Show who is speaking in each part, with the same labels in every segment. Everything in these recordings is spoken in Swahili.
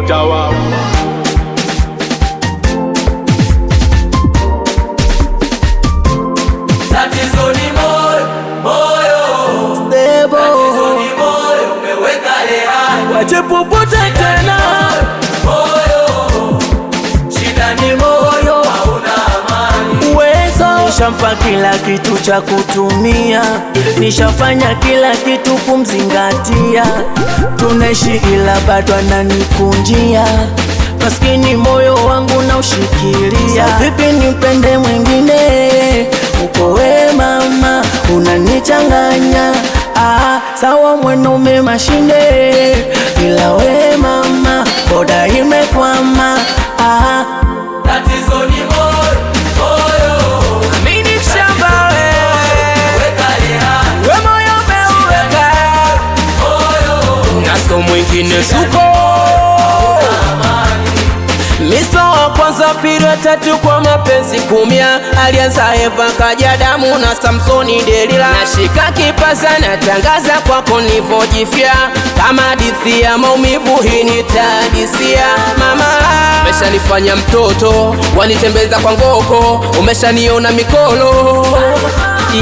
Speaker 1: dawa.
Speaker 2: Tatizo ni moyo, moyo. Tatizo ni moyo, umeweka rehani. Wache popote tena. Moyo, shida ni moyo, hauna amani. Uwezo, nishampa kila kitu cha kutumia, nishafanya kila kitu kumzingatia. Tunaishi ila bado ananikunjia, maskini moyo wangu na ushikilia. Vipi nipende mwingine? Uko we mama, unanichanganya. Sawa mwanaume mashine, ila we mama, boda imekwama. Tatizo ni moyo, moyo. Amini shamba we, weka rehani. We moyo umeuweka moyo, naso mwingine suko. Miso wa kwanza, pili, tatu kwa mapenzi kumia. Alianza Eva kaja Adamu na Samsoni Delila. Nashika kipaza na tangaza kwako nivojifia, kama hadithi ya maumivu hii nitadisia. Mama umeshanifanya mtoto, wanitembeza kwa ngoko, umeshaniona mikolo.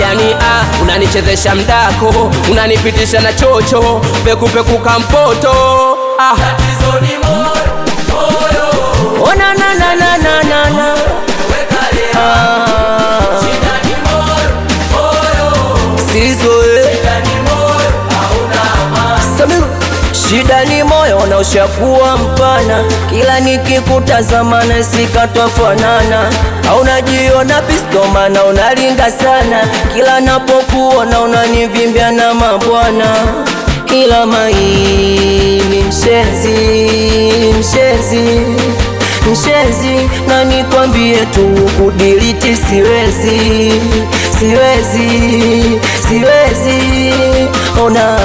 Speaker 2: Yani unanichezesha mdako, unanipitisha na chocho, peku peku kampoto. Tatizo ni moyo, moyo. Oh na na na na na na na. Shida ni moyo, moyo. Sizo shida ni moyo, hauna amani. Shida ni moyo na ushakuwa mpana, kila nikikutazama na sikatwafanana. Unajiona pistoma na unalinga sana, kila napokuona unanivimbia na mabwana. Kila maini mshenzi, mshenzi, mshenzi. Na nikwambie tu kudiliti siwezi, siwezi, siwezi. Ona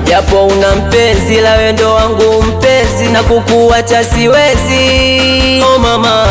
Speaker 2: japo una mpenzi, la wendo wangu mpenzi, na kukuacha siwezi. Oh mama.